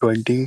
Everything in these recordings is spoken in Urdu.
20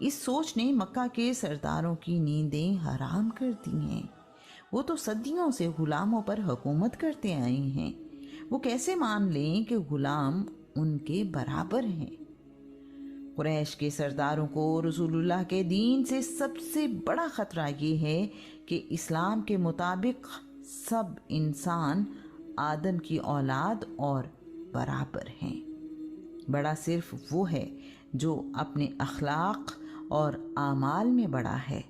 اس سوچ نے مکہ کے سرداروں کی نیندیں حرام کر دی ہیں۔ وہ تو صدیوں سے غلاموں پر حکومت کرتے آئے ہیں، وہ کیسے مان لیں کہ غلام ان کے برابر ہیں؟ قریش کے سرداروں کو رسول اللہ کے دین سے سب سے بڑا خطرہ یہ ہے کہ اسلام کے مطابق سب انسان آدم کی اولاد اور برابر ہیں۔ بڑا صرف وہ ہے جو اپنے اخلاق اور اعمال میں بڑا ہے۔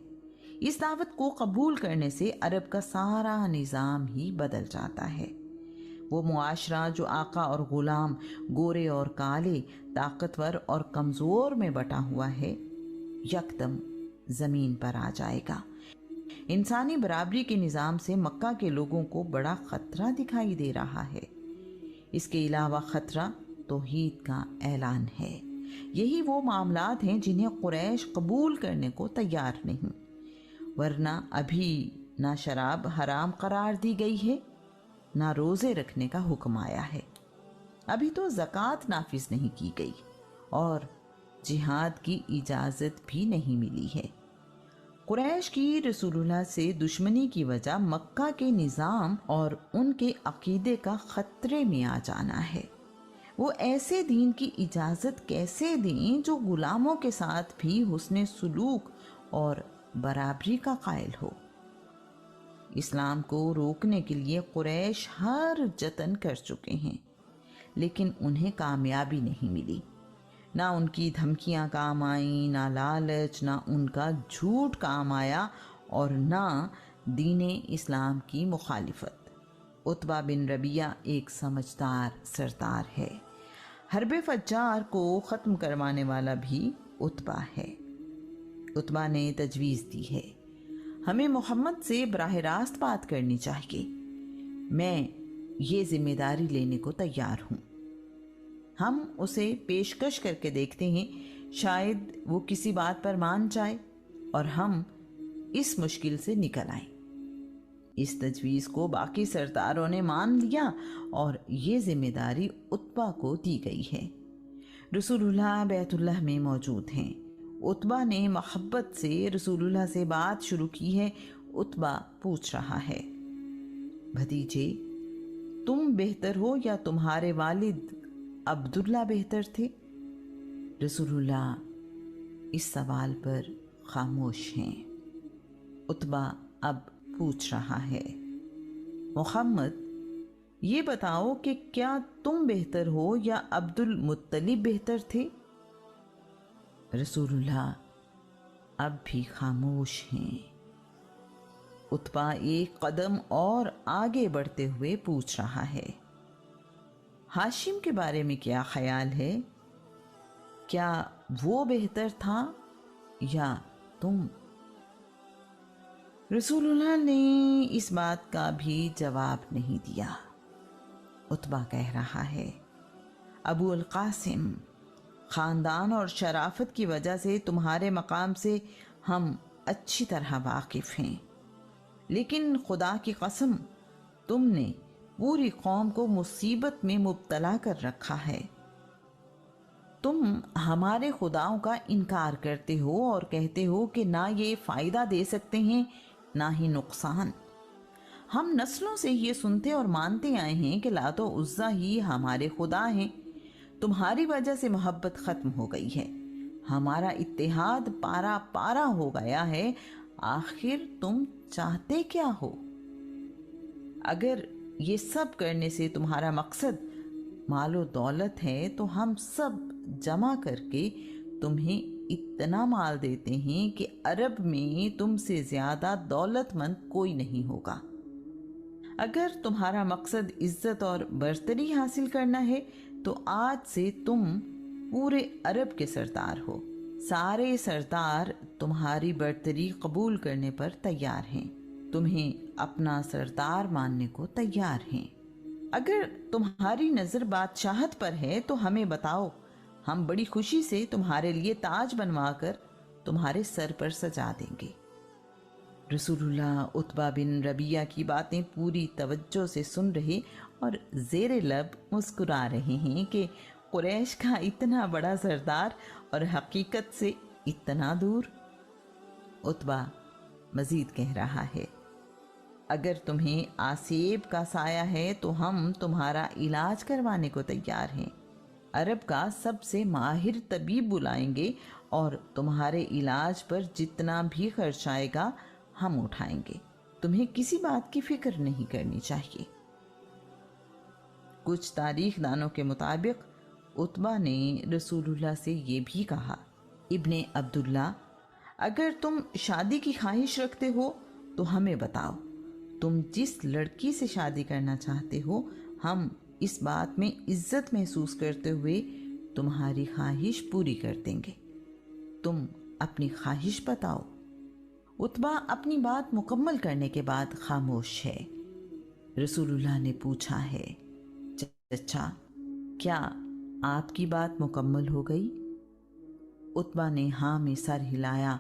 اس دعوت کو قبول کرنے سے عرب کا سارا نظام ہی بدل جاتا ہے۔ وہ معاشرہ جو آقا اور غلام، گورے اور کالے، طاقتور اور کمزور میں بٹا ہوا ہے، یکدم زمین پر آ جائے گا۔ انسانی برابری کے نظام سے مکہ کے لوگوں کو بڑا خطرہ دکھائی دے رہا ہے۔ اس کے علاوہ خطرہ توحید کا اعلان ہے۔ یہی وہ معاملات ہیں جنہیں قریش قبول کرنے کو تیار نہیں، ورنہ ابھی نہ شراب حرام قرار دی گئی ہے، نہ روزے رکھنے کا حکم آیا ہے، ابھی تو زکوٰۃ نافذ نہیں کی گئی، اور جہاد کی اجازت بھی نہیں ملی ہے۔ قریش کی رسول اللہ سے دشمنی کی وجہ مکہ کے نظام اور ان کے عقیدے کا خطرے میں آ جانا ہے۔ وہ ایسے دین کی اجازت کیسے دیں جو غلاموں کے ساتھ بھی حسن سلوک اور برابری کا قائل ہو؟ اسلام کو روکنے کے لیے قریش ہر جتن کر چکے ہیں، لیکن انہیں کامیابی نہیں ملی۔ نہ ان کی دھمکیاں کام آئیں، نہ لالچ، نہ ان کا جھوٹ کام آیا، اور نہ دین اسلام کی مخالفت۔ عتبہ بن ربیعہ ایک سمجھدار سردار ہے۔ حرب فجار کو ختم کروانے والا بھی عتبہ ہے۔ عتبہ نے تجویز دی ہے، ہمیں محمد سے براہ راست بات کرنی چاہیے، میں یہ ذمہ داری لینے کو تیار ہوں۔ ہم اسے پیشکش کر کے دیکھتے ہیں، شاید وہ کسی بات پر مان جائے اور ہم اس مشکل سے نکل آئیں۔ اس تجویز کو باقی سرداروں نے مان لیا اور یہ ذمہ داری عتبہ کو دی گئی ہے۔ رسول اللہ بیت اللہ میں موجود ہیں۔ عتبہ نے محبت سے رسول اللہ سے بات شروع کی ہے۔ عتبہ پوچھ رہا ہے، بھتیجے، تم بہتر ہو یا تمہارے والد عبداللہ بہتر تھے؟ رسول اللہ اس سوال پر خاموش ہیں۔ عتبہ اب پوچھ رہا ہے، محمد، یہ بتاؤ کہ کیا تم بہتر ہو یا عبد المطلب بہتر تھے؟ رسول اللہ اب بھی خاموش ہیں۔ عتبہ ایک قدم اور آگے بڑھتے ہوئے پوچھ رہا ہے، ہاشم کے بارے میں کیا خیال ہے؟ کیا وہ بہتر تھا یا تم؟ رسول اللہ نے اس بات کا بھی جواب نہیں دیا۔ عتبہ کہہ رہا ہے، ابو القاسم، خاندان اور شرافت کی وجہ سے تمہارے مقام سے ہم اچھی طرح واقف ہیں، لیکن خدا کی قسم تم نے پوری قوم کو مصیبت میں مبتلا کر رکھا ہے۔ تم ہمارے خداؤں کا انکار کرتے ہو اور کہتے ہو کہ نہ یہ فائدہ دے سکتے ہیں نہ ہی نقصان۔ ہم نسلوں سے یہ سنتے اور مانتے آئے ہیں کہ لات و عزا ہی ہمارے خدا ہیں۔ تمہاری وجہ سے محبت ختم ہو گئی ہے، ہمارا اتحاد پارا پارا ہو گیا ہے۔ آخر تم چاہتے کیا ہو؟ اگر یہ سب کرنے سے تمہارا مقصد مال و دولت ہے تو ہم سب جمع کر کے تمہیں اتنا مال دیتے ہیں کہ عرب میں تم سے زیادہ دولت مند کوئی نہیں ہوگا۔ اگر تمہارا مقصد عزت اور برتری حاصل کرنا ہے تو آج سے تم پورے عرب کے سردار ہو۔ سارے سردار تمہاری برتری قبول کرنے پر تیار ہیں، تمہیں اپنا سردار ماننے کو تیار ہیں۔ اگر تمہاری نظر بادشاہت پر ہے تو ہمیں بتاؤ، ہم بڑی خوشی سے تمہارے لیے تاج بنوا کر تمہارے سر پر سجا دیں گے۔ رسول اللہ عتبہ بن ربیعہ کی باتیں پوری توجہ سے سن رہے اور زیر لب مسکرا رہے ہیں کہ قریش کا اتنا بڑا سردار اور حقیقت سے اتنا دور؟ عتبہ مزید کہہ رہا ہے، اگر تمہیں آسیب کا سایہ ہے تو ہم تمہارا علاج کروانے کو تیار ہیں۔ عرب کا سب سے ماہر طبیب بلائیں گے اور تمہارے علاج پر جتنا بھی خرچ آئے گا ہم اٹھائیں گے۔ تمہیں کسی بات کی فکر نہیں کرنی چاہیے۔ کچھ تاریخ دانوں کے مطابق عتبہ نے رسول اللہ سے یہ بھی کہا، ابن عبداللہ، اگر تم شادی کی خواہش رکھتے ہو تو ہمیں بتاؤ، تم جس لڑکی سے شادی کرنا چاہتے ہو ہم اس بات میں عزت محسوس کرتے ہوئے تمہاری خواہش پوری کر دیں گے۔ تم اپنی خواہش بتاؤ۔ عتبہ اپنی بات مکمل کرنے کے بعد خاموش ہے۔ رسول اللہ نے پوچھا ہے، چچا کیا آپ کی بات مکمل ہو گئی؟ عتبہ نے ہاں میں سر ہلایا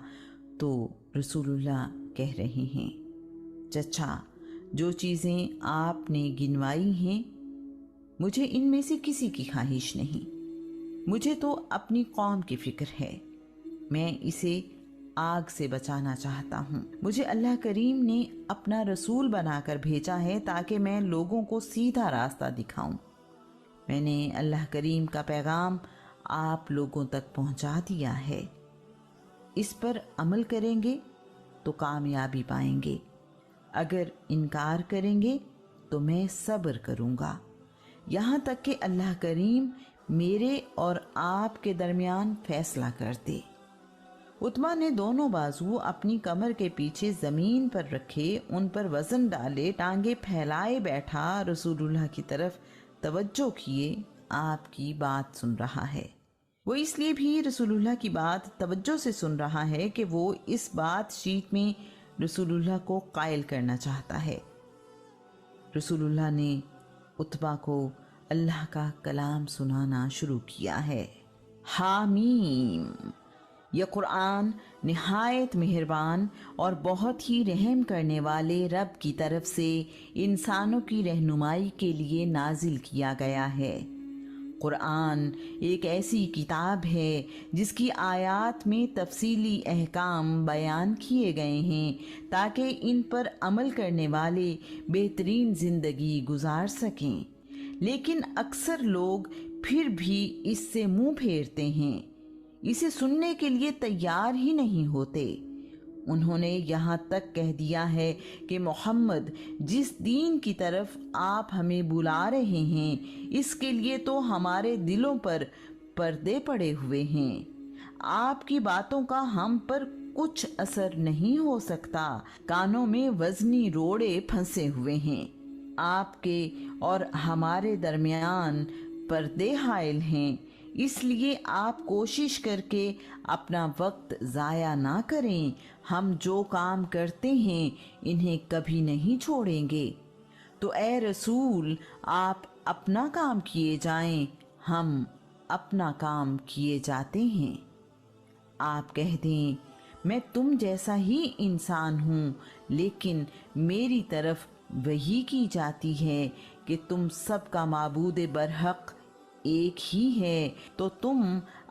تو رسول اللہ کہہ رہے ہیں، چچا جو چیزیں آپ نے گنوائی ہیں مجھے ان میں سے کسی کی خواہش نہیں۔ مجھے تو اپنی قوم کی فکر ہے، میں اسے آگ سے بچانا چاہتا ہوں۔ مجھے اللہ کریم نے اپنا رسول بنا کر بھیجا ہے تاکہ میں لوگوں کو سیدھا راستہ دکھاؤں۔ میں نے اللہ کریم کا پیغام آپ لوگوں تک پہنچا دیا ہے۔ اس پر عمل کریں گے تو کامیابی پائیں گے، اگر انکار کریں گے تو میں صبر کروں گا یہاں تک کہ اللہ کریم میرے اور آپ کے درمیان فیصلہ کر دے۔ عتبہ نے دونوں بازو اپنی کمر کے پیچھے زمین پر رکھے، ان پر وزن ڈالے، ٹانگیں پھیلائے بیٹھا رسول اللہ کی طرف توجہ کیے آپ کی بات سن رہا ہے۔ وہ اس لیے بھی رسول اللہ کی بات توجہ سے سن رہا ہے کہ وہ اس بات چیت میں رسول اللہ کو قائل کرنا چاہتا ہے۔ رسول اللہ نے عتبہ کو اللہ کا کلام سنانا شروع کیا ہے۔ حامیم، یہ قرآن نہایت مہربان اور بہت ہی رحم کرنے والے رب کی طرف سے انسانوں کی رہنمائی کے لیے نازل کیا گیا ہے۔ قرآن ایک ایسی کتاب ہے جس کی آیات میں تفصیلی احکام بیان کیے گئے ہیں تاکہ ان پر عمل کرنے والے بہترین زندگی گزار سکیں، لیکن اکثر لوگ پھر بھی اس سے منہ پھیرتے ہیں، اسے سننے کے لیے تیار ہی نہیں ہوتے۔ انہوں نے یہاں تک کہہ دیا ہے کہ محمد جس دین کی طرف آپ ہمیں بلا رہے ہیں اس کے لیے تو ہمارے دلوں پر پردے پڑے ہوئے ہیں، آپ کی باتوں کا ہم پر کچھ اثر نہیں ہو سکتا، کانوں میں وزنی روڑے پھنسے ہوئے ہیں، آپ کے اور ہمارے درمیان پردے حائل ہیں، اس لیے آپ کوشش کر کے اپنا وقت ضائع نہ کریں، ہم جو کام کرتے ہیں انہیں کبھی نہیں چھوڑیں گے۔ تو اے رسول آپ اپنا کام کیے جائیں، ہم اپنا کام کیے جاتے ہیں۔ آپ کہہ دیں میں تم جیسا ہی انسان ہوں، لیکن میری طرف وحی کی جاتی ہے کہ تم سب کا معبود برحق ایک ہی ہے، تو تم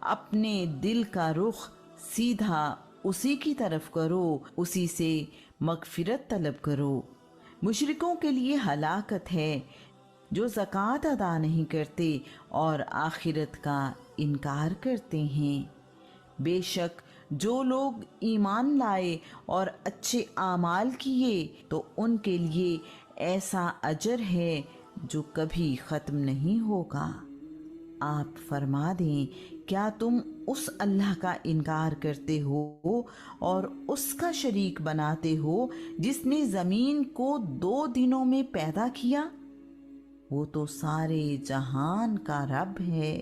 اپنے دل کا رخ سیدھا اسی کی طرف کرو، اسی سے مغفرت طلب کرو۔ مشرکوں کے لیے ہلاکت ہے جو زکوٰۃ ادا نہیں کرتے اور آخرت کا انکار کرتے ہیں۔ بے شک جو لوگ ایمان لائے اور اچھے اعمال کیے تو ان کے لیے ایسا اجر ہے جو کبھی ختم نہیں ہوگا۔ آپ فرما دیں کیا تم اس اللہ کا انکار کرتے ہو اور اس کا شریک بناتے ہو جس نے زمین کو 2 دنوں میں پیدا کیا؟ وہ تو سارے جہان کا رب ہے،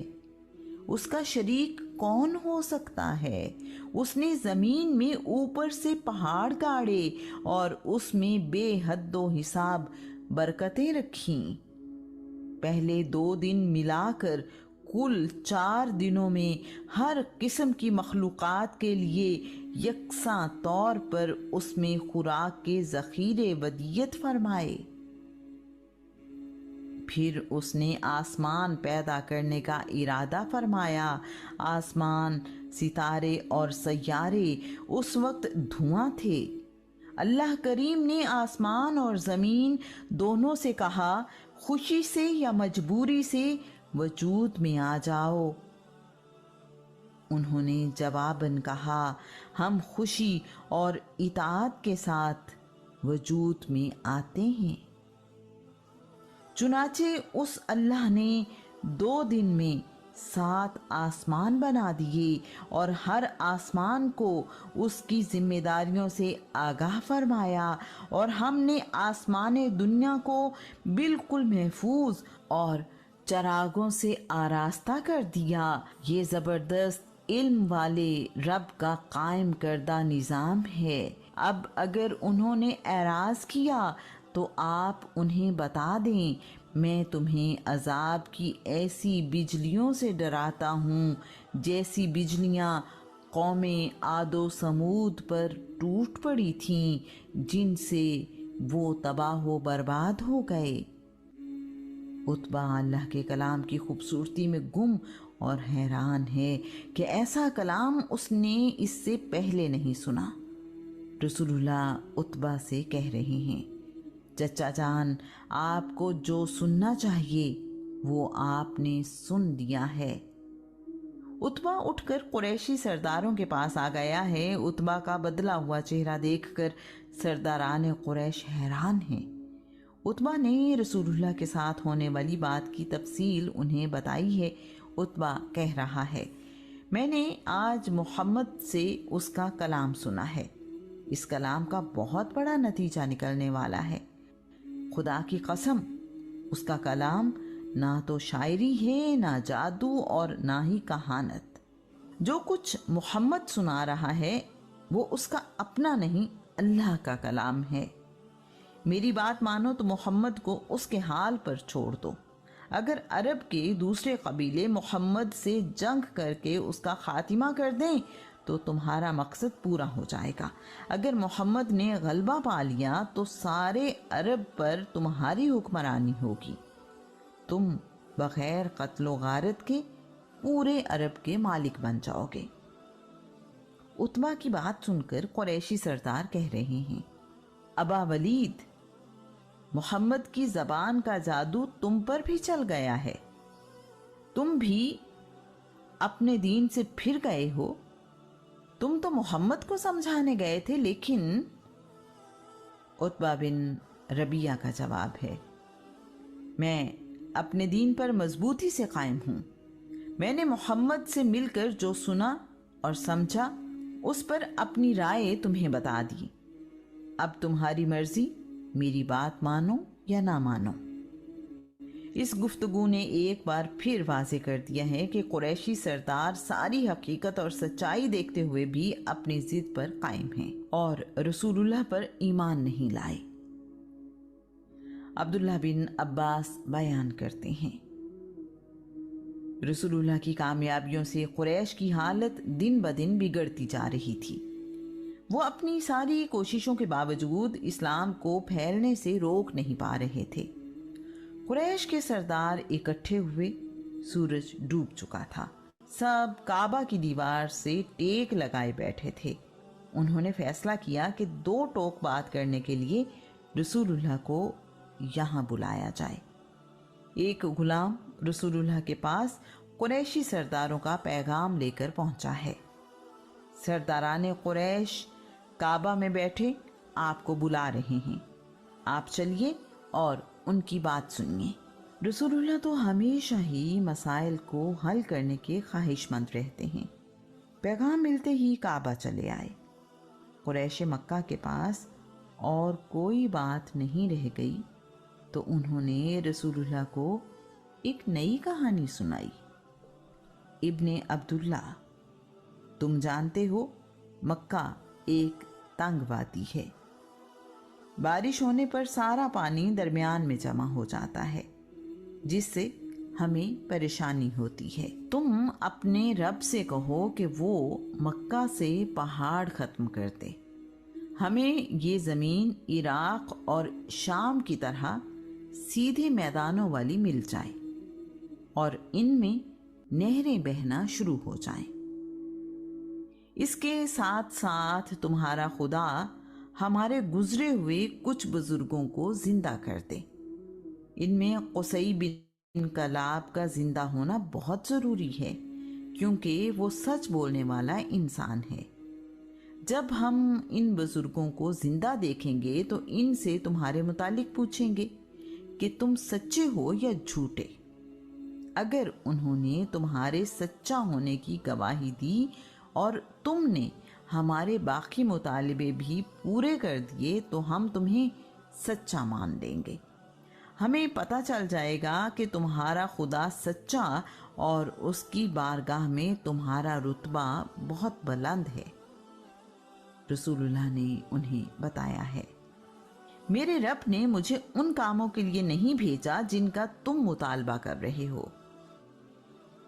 اس کا شریک کون ہو سکتا ہے؟ اس نے زمین میں اوپر سے پہاڑ گاڑے اور اس میں بے حد و حساب برکتیں رکھیں، پہلے 2 دن ملا کر کل 4 دنوں میں ہر قسم کی مخلوقات کے لیے یکساں طور پر اس میں خوراک کے ذخیرے ودیت فرمائے۔ پھر اس نے آسمان پیدا کرنے کا ارادہ فرمایا۔ آسمان، ستارے اور سیارے اس وقت دھواں تھے۔ اللہ کریم نے آسمان اور زمین دونوں سے کہا، خوشی سے یا مجبوری سے وجود میں آ جاؤ۔ انہوں نے جواباً کہا، ہم خوشی اور اطاعت کے ساتھ وجود میں آتے ہیں۔ چنانچہ اس اللہ نے 2 دن میں 7 آسمان بنا دیے اور ہر آسمان کو اس کی ذمہ داریوں سے آگاہ فرمایا، اور ہم نے آسمان دنیا کو بالکل محفوظ اور چراغوں سے آراستہ کر دیا۔ یہ زبردست علم والے رب کا قائم کردہ نظام ہے۔ اب اگر انہوں نے اعراض کیا تو آپ انہیں بتا دیں، میں تمہیں عذاب کی ایسی بجلیوں سے ڈراتا ہوں جیسی بجلیاں قوم عاد و سمود پر ٹوٹ پڑی تھیں، جن سے وہ تباہ و برباد ہو گئے۔ عتبہ اللہ کے کلام کی خوبصورتی میں گم اور حیران ہے کہ ایسا کلام اس نے اس سے پہلے نہیں سنا۔ رسول اللہ عتبہ سے کہہ رہے ہیں، چچا جان، آپ کو جو سننا چاہیے وہ آپ نے سن دیا ہے۔ عتبہ اٹھ کر قریشی سرداروں کے پاس آ گیا ہے۔ عتبہ کا بدلا ہوا چہرہ دیکھ کر سرداران قریش حیران ہیں۔ عتبہ نے رسول اللہ کے ساتھ ہونے والی بات کی تفصیل انہیں بتائی ہے۔ عتبہ کہہ رہا ہے، میں نے آج محمد سے اس کا کلام سنا ہے۔ اس کلام کا بہت بڑا نتیجہ نکلنے والا ہے۔ خدا کی قسم، اس کا کلام نہ تو شاعری ہے، نہ جادو اور نہ ہی کہانت۔ جو کچھ محمد سنا رہا ہے وہ اس کا اپنا نہیں، اللہ کا کلام ہے۔ میری بات مانو تو محمد کو اس کے حال پر چھوڑ دو۔ اگر عرب کے دوسرے قبیلے محمد سے جنگ کر کے اس کا خاتمہ کر دیں تو تمہارا مقصد پورا ہو جائے گا۔ اگر محمد نے غلبہ پا لیا تو سارے عرب پر تمہاری حکمرانی ہوگی۔ تم بغیر قتل و غارت کے پورے عرب کے مالک بن جاؤ گے۔ عتبہ کی بات سن کر قریشی سردار کہہ رہے ہیں، ابا ولید، محمد کی زبان کا جادو تم پر بھی چل گیا ہے، تم بھی اپنے دین سے پھر گئے ہو۔ تم تو محمد کو سمجھانے گئے تھے، لیکن عتبہ بن ربیعہ کا جواب ہے، میں اپنے دین پر مضبوطی سے قائم ہوں۔ میں نے محمد سے مل کر جو سنا اور سمجھا اس پر اپنی رائے تمہیں بتا دی۔ اب تمہاری مرضی، میری بات مانو یا نہ مانو۔ اس گفتگو نے ایک بار پھر واضح کر دیا ہے کہ قریشی سردار ساری حقیقت اور سچائی دیکھتے ہوئے بھی اپنی ضد پر قائم ہیں اور رسول اللہ پر ایمان نہیں لائے۔ عبداللہ بن عباس بیان کرتے ہیں، رسول اللہ کی کامیابیوں سے قریش کی حالت دن بدن بگڑتی جا رہی تھی۔ وہ اپنی ساری کوششوں کے باوجود اسلام کو پھیلنے سے روک نہیں پا رہے تھے۔ قریش کے سردار اکٹھے ہوئے، سورج ڈوب چکا تھا، سب کعبہ کی دیوار سے ٹیک لگائے بیٹھے تھے۔ انہوں نے فیصلہ کیا کہ 2 ٹوک بات کرنے کے لیے رسول اللہ کو یہاں بلایا جائے۔ ایک غلام رسول اللہ کے پاس قریشی سرداروں کا پیغام لے کر پہنچا ہے۔ سرداران قریش کعبہ میں بیٹھے آپ کو بلا رہے ہیں، آپ چلیے اور ان کی بات سنیے۔ رسول اللہ تو ہمیشہ ہی مسائل کو حل کرنے کے خواہش مند رہتے ہیں۔ پیغام ملتے ہی کعبہ چلے آئے۔ قریش مکہ کے پاس اور کوئی بات نہیں رہ گئی تو انہوں نے رسول اللہ کو ایک نئی کہانی سنائی۔ ابن عبداللہ، تم جانتے ہو مکہ ایک تنگ وادی ہے، بارش ہونے پر سارا پانی درمیان میں جمع ہو جاتا ہے، جس سے ہمیں پریشانی ہوتی ہے۔ تم اپنے رب سے کہو کہ وہ مکہ سے پہاڑ ختم کر دے، ہمیں یہ زمین عراق اور شام کی طرح سیدھے میدانوں والی مل جائے اور ان میں نہریں بہنا شروع ہو جائیں۔ اس کے ساتھ ساتھ تمہارا خدا ہمارے گزرے ہوئے کچھ بزرگوں کو زندہ کر دے۔ ان میں قصی بن کلاب کا زندہ ہونا بہت ضروری ہے، کیونکہ وہ سچ بولنے والا انسان ہے۔ جب ہم ان بزرگوں کو زندہ دیکھیں گے تو ان سے تمہارے متعلق پوچھیں گے کہ تم سچے ہو یا جھوٹے۔ اگر انہوں نے تمہارے سچا ہونے کی گواہی دی اور تم نے ہمارے باقی مطالبے بھی پورے کر دیے تو ہم تمہیں سچا مان لیں گے۔ ہمیں پتہ چل جائے گا کہ تمہارا خدا سچا اور اس کی بارگاہ میں تمہارا رتبہ بہت بلند ہے۔ رسول اللہ نے انہیں بتایا ہے، میرے رب نے مجھے ان کاموں کے لیے نہیں بھیجا جن کا تم مطالبہ کر رہے ہو۔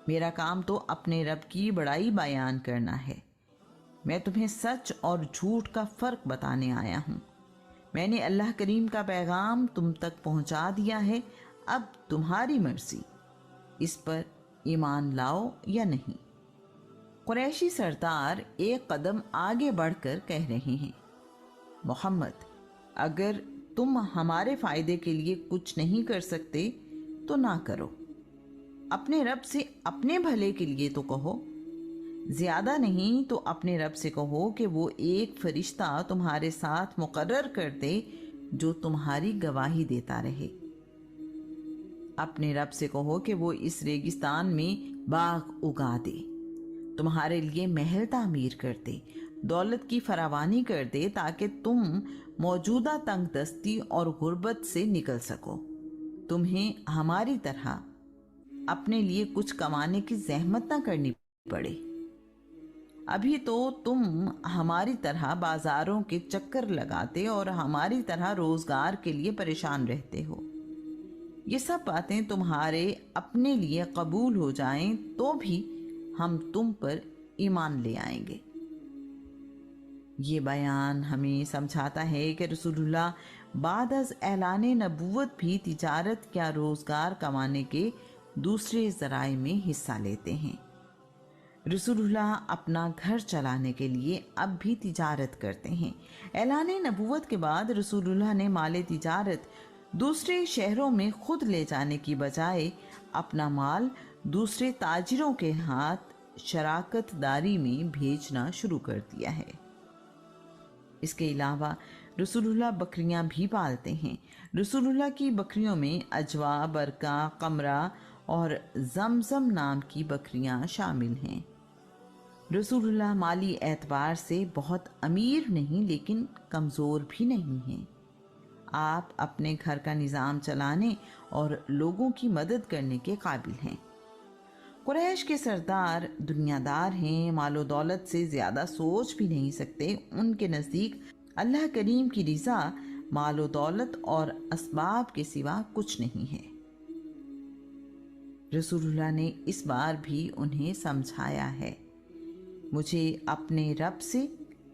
میرا کام تو اپنے رب کی بڑائی بیان کرنا ہے۔ میں تمہیں سچ اور جھوٹ کا فرق بتانے آیا ہوں۔ میں نے اللہ کریم کا پیغام تم تک پہنچا دیا ہے، اب تمہاری مرضی، اس پر ایمان لاؤ یا نہیں۔ قریشی سردار ایک قدم آگے بڑھ کر کہہ رہے ہیں، محمد، اگر تم ہمارے فائدے کے لیے کچھ نہیں کر سکتے تو نہ کرو۔ اپنے رب سے اپنے بھلے کے لیے تو کہو، زیادہ نہیں تو اپنے رب سے کہو کہ وہ ایک فرشتہ تمہارے ساتھ مقرر کر دے جو تمہاری گواہی دیتا رہے۔ اپنے رب سے کہو کہ وہ اس ریگستان میں باغ اگا دے، تمہارے لیے محل تعمیر کر دے، دولت کی فراوانی کر دے تاکہ تم موجودہ تنگ دستی اور غربت سے نکل سکو۔ تمہیں ہماری طرح اپنے لیے کچھ کمانے کی زحمت نہ کرنی پڑے۔ ابھی تو تم ہماری طرح بازاروں کے چکر لگاتے اور ہماری طرح روزگار کے لیے پریشان رہتے ہو۔ یہ سب باتیں تمہارے اپنے لیے قبول ہو جائیں تو بھی ہم تم پر ایمان لے آئیں گے۔ یہ بیان ہمیں سمجھاتا ہے کہ رسول اللہ بعد از اعلان نبوت بھی تجارت یا روزگار کمانے کے دوسرے ذرائع میں حصہ لیتے ہیں۔ رسول اللہ اپنا گھر چلانے کے لیے اب بھی تجارت کرتے ہیں۔ اعلان نبوت کے بعد رسول اللہ نے مال تجارت دوسرے شہروں میں خود لے جانے کی بجائے اپنا مال دوسرے تاجروں کے ہاتھ شراکت داری میں بھیجنا شروع کر دیا ہے۔ اس کے علاوہ رسول اللہ بکریاں بھی پالتے ہیں۔ رسول اللہ کی بکریوں میں اجوا، برکہ، قمرہ اور زمزم نام کی بکریاں شامل ہیں۔ رسول اللہ مالی اعتبار سے بہت امیر نہیں لیکن کمزور بھی نہیں ہیں۔ آپ اپنے گھر کا نظام چلانے اور لوگوں کی مدد کرنے کے قابل ہیں۔ قریش کے سردار دنیا دار ہیں، مال و دولت سے زیادہ سوچ بھی نہیں سکتے۔ ان کے نزدیک اللہ کریم کی رضا مال و دولت اور اسباب کے سوا کچھ نہیں ہے۔ رسول اللہ نے اس بار بھی انہیں سمجھایا ہے، مجھے اپنے رب سے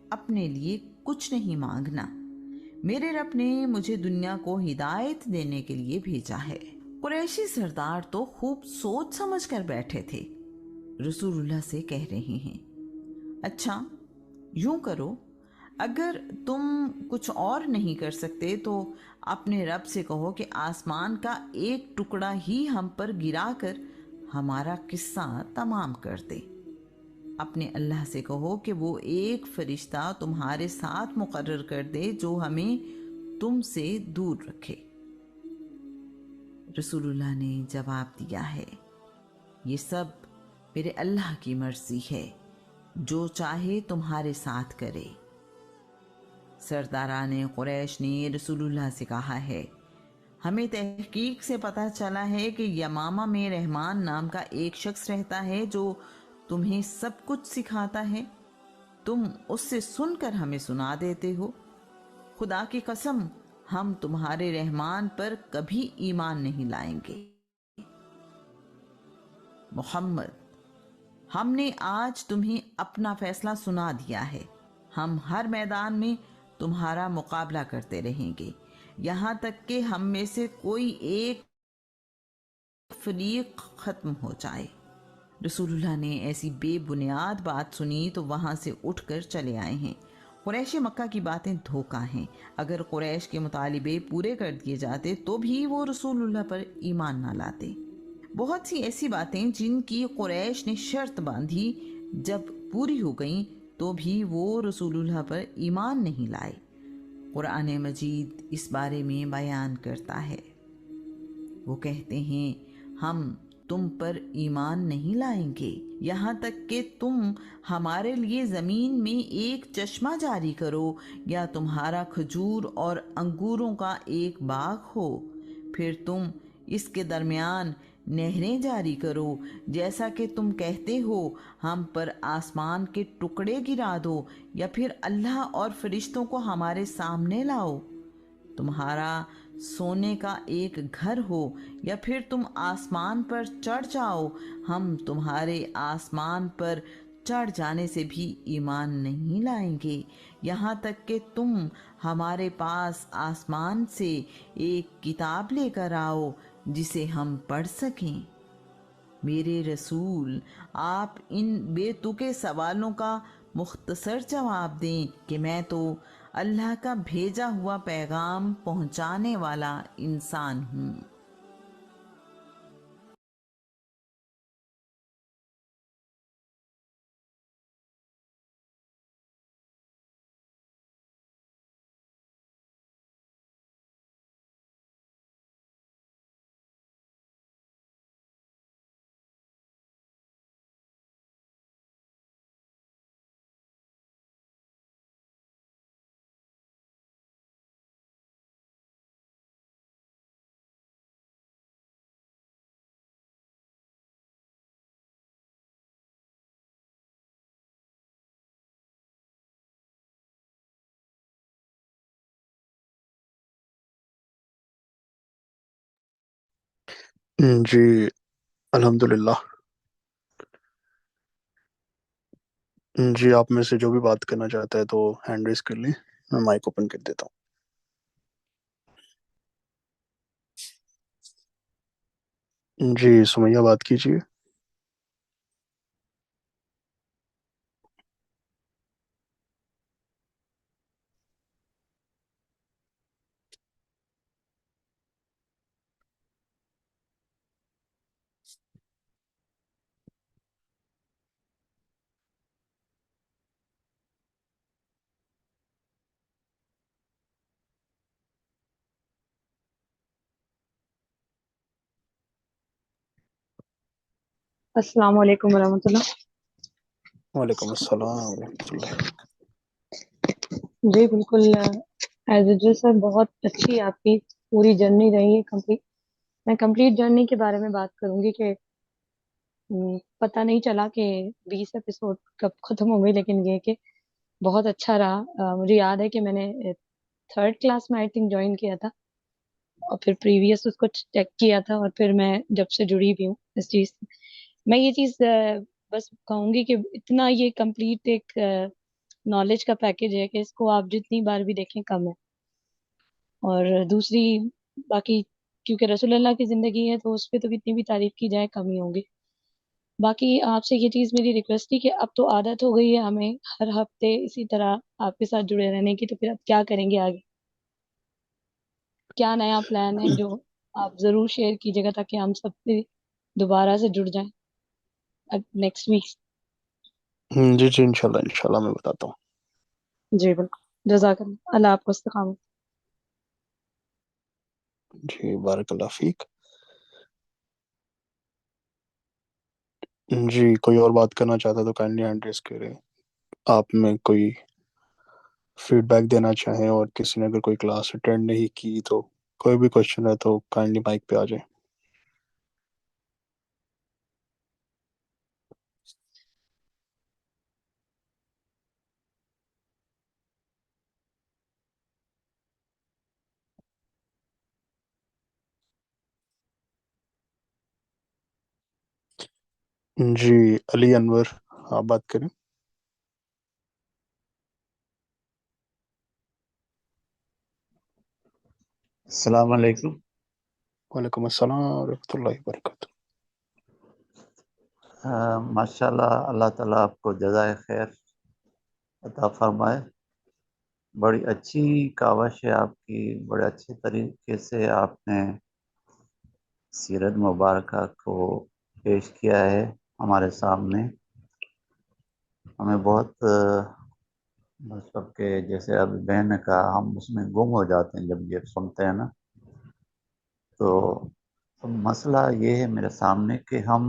اپنے لیے کچھ نہیں مانگنا، میرے رب نے مجھے دنیا کو ہدایت دینے کے لیے بھیجا ہے۔ قریشی سردار تو خوب سوچ سمجھ کر بیٹھے تھے۔ رسول اللہ سے کہہ رہے ہیں، اچھا یوں کرو، اگر تم کچھ اور نہیں کر سکتے تو اپنے رب سے کہو کہ آسمان کا ایک ٹکڑا ہی ہم پر گرا کر ہمارا قصہ تمام کر دے۔ اپنے اللہ سے کہو کہ وہ ایک فرشتہ تمہارے ساتھ مقرر کر دے جو ہمیں تم سے دور رکھے۔ رسول اللہ نے جواب دیا ہے، یہ سب میرے اللہ کی مرضی ہے، جو چاہے تمہارے ساتھ کرے۔ سرداران قریش نے رسول اللہ سے کہا ہے، ہمیں تحقیق سے پتہ چلا ہے کہ یمامہ میں رحمان نام کا ایک شخص رہتا ہے جو تمہیں سب کچھ سکھاتا ہے، تم اس سے سن کر ہمیں سنا دیتے ہو۔ خدا کی قسم، ہم تمہارے رحمان پر کبھی ایمان نہیں لائیں گے۔ محمد، ہم نے آج تمہیں اپنا فیصلہ سنا دیا ہے، ہم ہر میدان میں تمہارا مقابلہ کرتے رہیں گے۔ یہاں تک کہ ہم میں سے کوئی ایک فریق ختم ہو جائے۔ رسول اللہ نے ایسی بے بنیاد بات سنی تو وہاں سے اٹھ کر چلے آئے ہیں۔ قریش مکہ کی باتیں دھوکہ ہیں۔ اگر قریش کے مطالبے پورے کر دیے جاتے تو بھی وہ رسول اللہ پر ایمان نہ لاتے۔ بہت سی ایسی باتیں جن کی قریش نے شرط باندھی، جب پوری ہو گئیں تو بھی وہ رسول اللہ پر ایمان نہیں لائے۔ قرآن مجید اس بارے میں بیان کرتا ہے، وہ کہتے ہیں ہم تم پر ایمان نہیں لائیں گے یہاں تک کہ تم ہمارے لیے زمین میں ایک چشمہ جاری کرو یا تمہارا کھجور اور انگوروں کا ایک باغ ہو، پھر تم اس کے درمیان نہریں جاری کرو، جیسا کہ تم کہتے ہو ہم پر آسمان کے ٹکڑے گرا دو یا پھر اللہ اور فرشتوں کو ہمارے سامنے لاؤ۔ تمہارا سونے کا ایک گھر ہو یا پھر تم آسمان پر چڑھ جاؤ، ہم تمہارے آسمان پر چڑھ جانے سے بھی ایمان نہیں لائیں گے یہاں تک کہ تم ہمارے پاس آسمان سے ایک کتاب لے کر آؤ جسے ہم پڑھ سکیں۔ میرے رسول، آپ ان بے تکے سوالوں کا مختصر جواب دیں کہ میں تو اللہ کا بھیجا ہوا پیغام پہنچانے والا انسان ہوں۔ جی الحمدللہ۔ جی آپ میں سے جو بھی بات کرنا چاہتا ہے تو ہینڈ ریز کر لیں، میں مائک اوپن کر دیتا ہوں۔ جی سمیہ بات کیجیے۔ السلام علیکم ورحمۃ اللہ۔ وعلیکم السلام ورحمۃ اللہ۔ جی بالکل، ایز اے سر بہت اچھی آپ کی پوری جرنی رہی ہے کمپلیٹ۔ میں کمپلیٹ جرنی کے بارے میں بات کروں گی کہ پتہ نہیں چلا کہ 20 ایپیسوڈ کب ختم ہو گئی، لیکن یہ کہ بہت اچھا رہا۔ مجھے یاد ہے کہ میں نے 3rd کلاس میں آئی تھنک جوائن کیا تھا، اور پھر پریویس اس کو چیک کیا تھا، اور پھر میں جب سے جڑی بھی ہوں اس چیز سے۔ میں یہ چیز بس کہوں گی کہ اتنا یہ کمپلیٹ ایک نالج کا پیکیج ہے کہ اس کو آپ جتنی بار بھی دیکھیں کم ہے۔ اور دوسری باقی کیونکہ رسول اللہ کی زندگی ہے تو اس پہ تو کتنی بھی تعریف کی جائے کم ہی ہوں گی۔ باقی آپ سے یہ چیز میری ریکویسٹ تھی کہ اب تو عادت ہو گئی ہے ہمیں ہر ہفتے اسی طرح آپ کے ساتھ جڑے رہنے کی، تو پھر اب کیا کریں گے آگے؟ کیا نیا پلان ہے جو آپ ضرور شیئر کیجیے گا تاکہ ہم سب سے دوبارہ سے جڑ جائیں نیکسٹ ویک۔ جی جی انشاءاللہ میں بتاتا ہوں۔ جی بالکل، جزاک اللہ، اللہ آپ کو استقامت۔ جی بارک اللہ فیک۔ جی کوئی اور بات کرنا چاہتا ہے تو کائنڈلی ہینڈ ریز کرے۔ آپ میں کوئی فیڈ بیک دینا چاہیں اور کسی نے اگر کوئی کلاس اٹینڈ نہیں کی تو کوئی بھی کوشچن ہے تو کائنڈلی مائک پہ آ جائیں۔ جی علی انور آپ بات کریں۔ السلام علیکم. وعلیکم السلام ورحمۃ اللہ وبرکاتہ. ماشاء اللہ، اللہ تعالیٰ آپ کو جزائے خیر عطا فرمائے. بڑی اچھی کاوش ہے آپ کی، بڑے اچھے طریقے سے آپ نے سیرت مبارکہ کو پیش کیا ہے ہمارے سامنے. ہمیں بہت مطلب کہ جیسے ابھی بہن نے کہا، ہم اس میں گم ہو جاتے ہیں جب یہ سنتے ہیں نا. تو مسئلہ یہ ہے میرے سامنے کہ ہم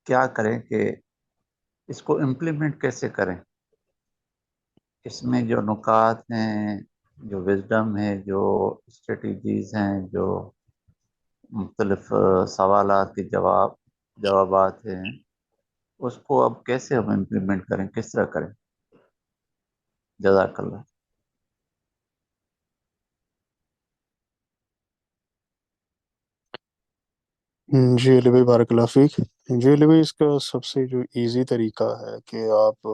کیا کریں، کہ اس کو امپلیمنٹ کیسے کریں. اس میں جو نکات ہیں، جو وزڈم ہے، جو اسٹریٹجیز ہیں، جو مختلف سوالات کے جوابات ہیں، اس کو اب کیسے ہم امپلیمنٹ کریں، کس طرح کریں. جزاک اللہ. جی علی بھائی بارک اللہ فیک. جی علی بھائی، اس کا سب سے جو ایزی طریقہ ہے کہ آپ،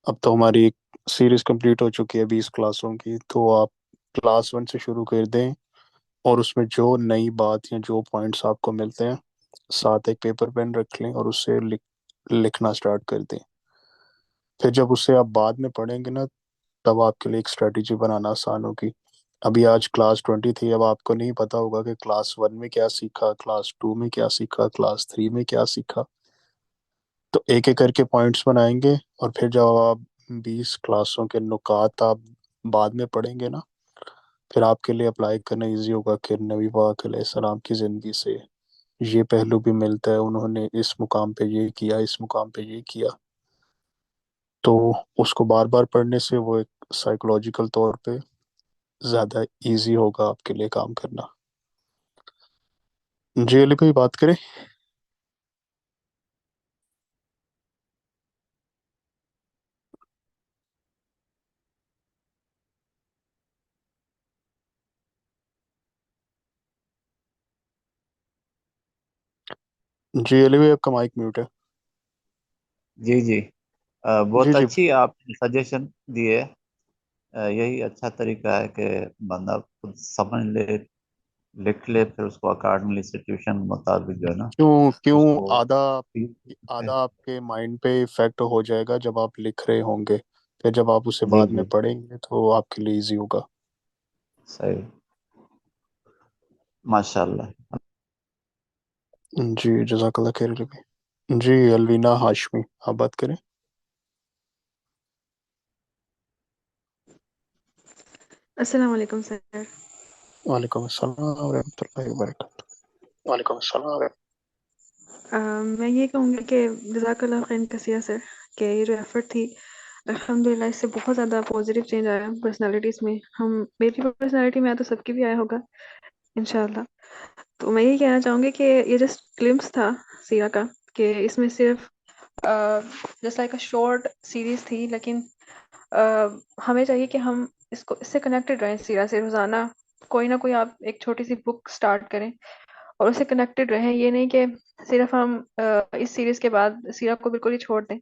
اب تو ہماری ایک سیریز کمپلیٹ ہو چکی ہے 20 کلاسوں کی، تو آپ کلاس 1 سے شروع کر دیں اور اس میں جو نئی بات یا جو پوائنٹس آپ کو ملتے ہیں ساتھ ایک پیپر پین رکھ لیں اور اس سے لکھنا سٹارٹ کر دیں. پھر جب اسے آپ بعد میں پڑھیں گے نا، تب آپ کے لیے ایک اسٹریٹجی بنانا آسان ہوگی. ابھی آج کلاس 20 تھی، اب آپ کو نہیں پتا ہوگا کہ کلاس 1 میں کیا سیکھا، کلاس 2 میں کیا سیکھا، کلاس 3 میں کیا سیکھا. تو ایک ایک کر کے پوائنٹس بنائیں گے، اور پھر جب آپ 20 کلاسوں کے نکات آپ بعد میں پڑھیں گے نا، پھر آپ کے لیے اپلائی کرنا ایزی ہوگا کہ نبی پاک علیہ السلام کی زندگی سے یہ پہلو بھی ملتا ہے، انہوں نے اس مقام پہ یہ کیا، اس مقام پہ یہ کیا. تو اس کو بار بار پڑھنے سے وہ ایک سائیکولوجیکل طور پہ زیادہ ایزی ہوگا آپ کے لیے کام کرنا. جی علی بھائی بات کریں. جی علی بھائی آپ کا مائک میوٹ ہے. جی جی، جی بہت جی. اچھی آپ نے سجیشن دی ہے. یہی اچھا طریقہ ہے کہ بندہ خود سمجھ لے، لکھ لے، پھر اس کو اکارڈنگلی سچویشن مطابق جو ہے نا کیوں کیوں اس کو. آدھا آدھا آپ کے مائنڈ پہ افیکٹ ہو جائے گا جب آپ لکھ رہے ہوں گے، پھر جب آپ اسے جی بعد میں جی، پڑھیں گے تو آپ کے لیے ایزی ہوگا. صحیح. ماشاء اللہ. جی جزاک اللہ خیر علی بھائی. جی الوینا ہاشمی آپ بات کریں. السلام علیکم سر. وعلیکم السلام ورحمۃ اللہ وبرکاتہ. وعلیکم السلام. میں یہ کہوں گی کہ جزاک اللہ خیر کثیر سر، کہ یہ جو ایفرٹ تھی الحمدللہ اس سے بہت زیادہ پازیٹیو چینج آیا پرسنالٹیز میں. میری پرسنالٹی میں آیا تو سب کی بھی آیا ہوگا انشاءاللہ. تو میں یہ کہنا چاہوں گی کہ یہ جسٹ گلمپس تھا سیرا کا، کہ اس میں صرف just like a short series تھی، لیکن ہمیں چاہیے کہ ہم اس سے کنیکٹڈ رہیں. سیرا سے روزانہ کوئی نہ کوئی آپ ایک چھوٹی سی بک سٹارٹ کریں اور اس سے کنیکٹڈ رہیں. یہ نہیں کہ صرف ہم اس سیریز کے بعد سیرا کو بالکل ہی چھوڑ دیں.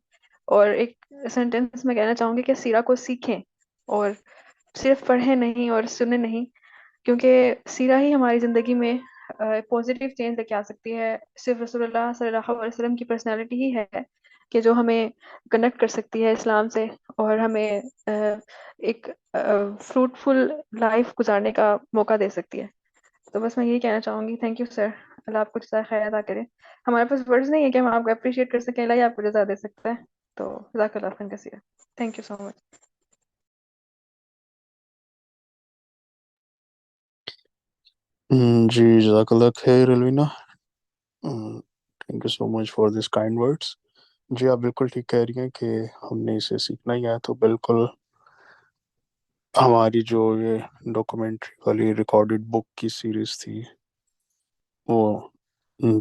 اور ایک سینٹینس میں کہنا چاہوں گی کہ سیرا کو سیکھیں اور صرف پڑھیں نہیں اور سنیں نہیں، کیونکہ سیرا ہی ہماری زندگی میں پازیٹیو چینج لے کے آ سکتی ہے. صرف رسول اللہ صلی اللہ علیہ وسلم کی پرسنالٹی ہی ہے کہ جو ہمیں کنیکٹ کر سکتی ہے اسلام سے اور ہمیں ایک فروٹفل لائف گزارنے کا موقع دے سکتی ہے. تو بس میں یہی کہنا چاہوں گی. تھینک یو سر، اللہ آپ کو جزائے خیر ادا کرے. ہمارے پاس ورڈز نہیں ہے کہ ہم آپ کو اپریشیٹ کر سکیں، اللہ ہی آپ کو جزا دے سکتا ہے. تو جزاک اللہ خیر کثیر. تھینک یو سو مچ. جی جزاک اللہ خیر الوینا. Thank you so much for this kind words. جی آپ بالکل ٹھیک کہہ رہی ہیں کہ ہم نے اسے سیکھنا ہی ہے. تو بالکل ہماری جو یہ ڈاکومنٹری والی ریکارڈڈ بک کی سیریز تھی، وہ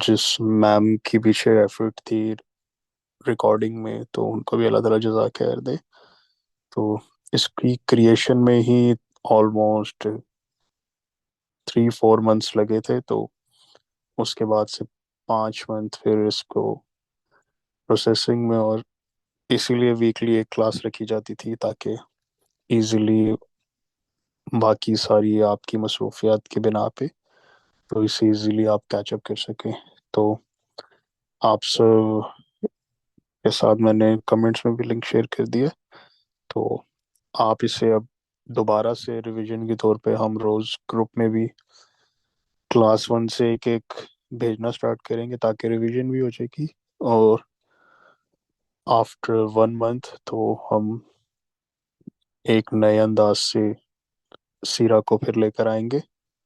جس میم کی پیچھے ایفرٹ تھی ریکارڈنگ میں، تو ان کو بھی اللہ تعالیٰ جزا خیر دے. تو اس کی کریشن میں ہی آلموسٹ 3-4 منتھس لگے تھے. تو اس کے بعد سے 5 منتھ پھر اس کو پروسیسنگ میں، اور اسی لیے ویکلی ایک کلاس رکھی جاتی تھی تاکہ ایزیلی باقی ساری آپ کی مصروفیات کی بنا پہ تو اسے ایزیلی آپ کیچ اپ کر سکیں. تو آپ سب کے ساتھ میں نے کمنٹس میں بھی لنک شیئر کر دیا. تو آپ اسے اب دوبارہ سے ریویژن کے طور پہ ہم روز گروپ میں بھی کلاس 1 سے ایک ایک بھیجنا سٹارٹ کریں گے تاکہ ریویژن بھی ہو جائے گی. اور آفٹر 1 منتھ تو ہم ایک نئے انداز سے سیرا کو پھر لے کر آئیں گے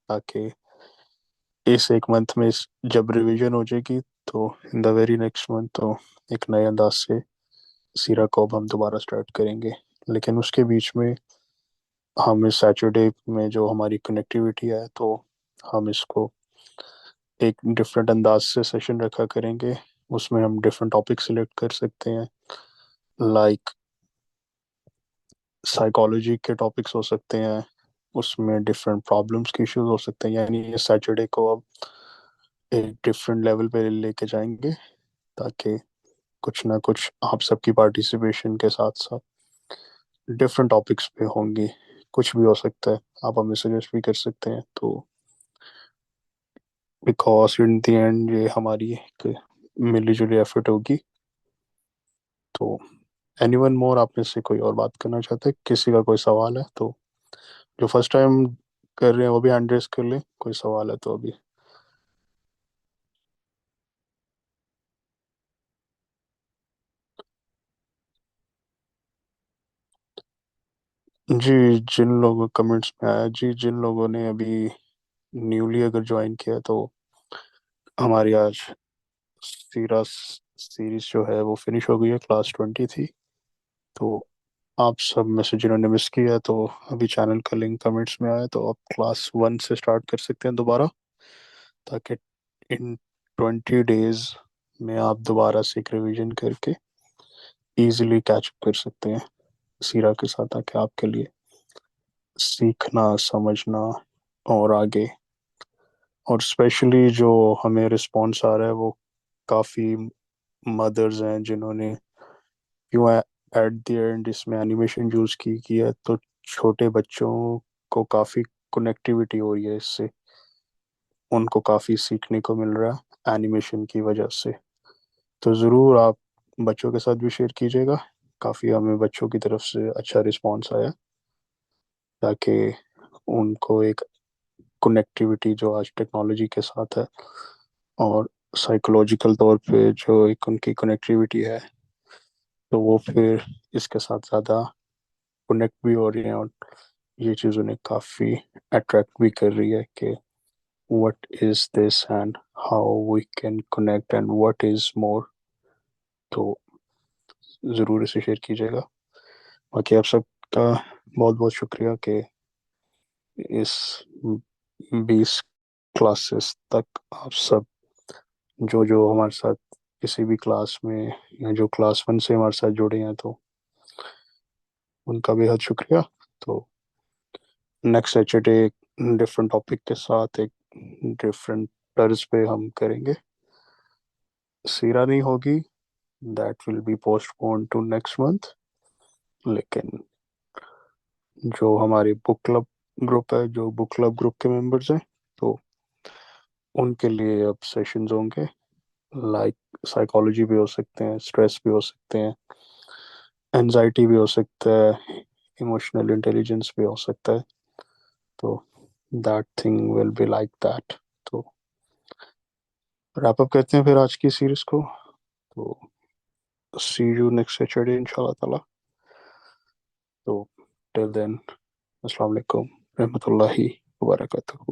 تاکہ اس ایک منتھ میں جب ریویژن ہو جائے گی تو ان دا ویری نیکسٹ منتھ تو ایک نئے انداز سے سیرا کو اب ہم دوبارہ سٹارٹ کریں گے. لیکن اس کے بیچ میں ہم اس سیچرڈے میں جو ہماری کنیکٹیوٹی ہے تو ہم اس کو ایک ڈفرینٹ انداز سے سیشن رکھا کریں گے. اس میں ہم ڈفرینٹ ٹاپک سلیکٹ کر سکتے ہیں، لائک سائیکالوجی کے ٹاپکس ہو سکتے ہیں، اس میں ڈفرینٹ پرابلمس کے ایشوز ہو سکتے ہیں. یعنی یہ سیٹرڈے کو اب ایک ڈفرینٹ لیول پہ لے کے جائیں گے تاکہ کچھ نہ کچھ آپ سب کی پارٹیسپیشن کے ساتھ ساتھ ڈفرینٹ ٹاپکس پہ ہوں گی. کچھ بھی ہو سکتا ہے، آپ ہمیں سجیسٹ بھی کر سکتے ہیں. تو بیکاز ان دی اینڈ یہ ہماری ایک ملی جلی ایفرٹ ہوگی. تو اینی ون مور، آپ میں سے کوئی اور بات کرنا چاہتے ہیں؟ کسی کا کوئی سوال ہے تو جو فرسٹ ٹائم کر رہے ہیں وہ بھی ہینڈ ریز کر لیں. کوئی سوال ہے تو ابھی. جی جن لوگوں کمنٹس میں آیا، جی جن لوگوں نے ابھی نیولی اگر جوائن کیا تو ہماری آج سیرا سیریز جو ہے وہ فنش ہو گئی ہے. کلاس 20 تھی. تو آپ سب میں سے جنہوں نے مس کیا ہے تو ابھی چینل کا لنک کمنٹس میں آیا تو آپ کلاس 1 سے سٹارٹ کر سکتے ہیں دوبارہ تاکہ ان 20 ڈیز میں آپ دوبارہ سے ایک ریویژن کر کے ایزیلی کیچ اپ کر سکتے ہیں سیرا کے ساتھ تاکہ آپ کے لیے سیکھنا، سمجھنا اور آگے. اور اسپیشلی جو ہمیں رسپانس آ رہا ہے وہ کافی مدرز ہیں جنہوں نے کیوں ایٹ دی اینڈ اس میں اینیمیشن یوز کی ہے تو چھوٹے بچوں کو کافی کنیکٹیوٹی ہو رہی ہے اس سے، ان کو کافی سیکھنے کو مل رہا ہے اینیمیشن کی وجہ سے. تو ضرور آپ بچوں کے ساتھ بھی شیئر کیجیے گا. کافی ہمیں بچوں کی طرف سے اچھا رسپانس آیا تاکہ ان کو ایک کنیکٹیوٹی جو آج ٹیکنالوجی کے ساتھ ہے اور سائیکولوجیکل طور پہ جو ایک ان کی کنیکٹیوٹی ہے تو وہ پھر اس کے ساتھ زیادہ کنیکٹ بھی ہو رہی ہیں اور یہ چیز انہیں کافی اٹریکٹ بھی کر رہی ہے کہ what is this and how we can connect and what is more. تو ضرور اسے شیئر کیجیے گا. باقی آپ سب کا بہت بہت شکریہ کہ اس 20 کلاسز تک آپ سب جو ہمارے ساتھ کسی بھی کلاس میں یا جو کلاس 1 سے ہمارے ساتھ جڑے ہیں تو ان کا بے حد شکریہ. تو نیکسٹ سیچرڈے ڈفرینٹ ٹاپک کے ساتھ ایک ڈفرینٹ طرز پہ ہم کریں گے. سیرا نہیں ہوگی، that will be postpone to next month. لیکن جو ہماری بک کلب گروپ ہے، جو بک کلب گروپ کے ممبرز ہیں تو ان کے لیے اب سیشنز ہوں گے. لائک سائیکالوجی بھی ہو سکتے ہیں، اسٹریس بھی ہو سکتے ہیں، انزائٹی بھی ہو سکتا ہے، ایموشنل انٹیلیجنس بھی ہو سکتا ہے. تو that thing will be like that. تو ریپ اپ کرتے ہیں پھر آج کی سیریز کو. تو سی یو نیکسٹ سیچرڈے ان شاء اللہ تعالیٰ. تو ٹل دین السلام علیکم رحمۃ اللہ وبرکاتہ.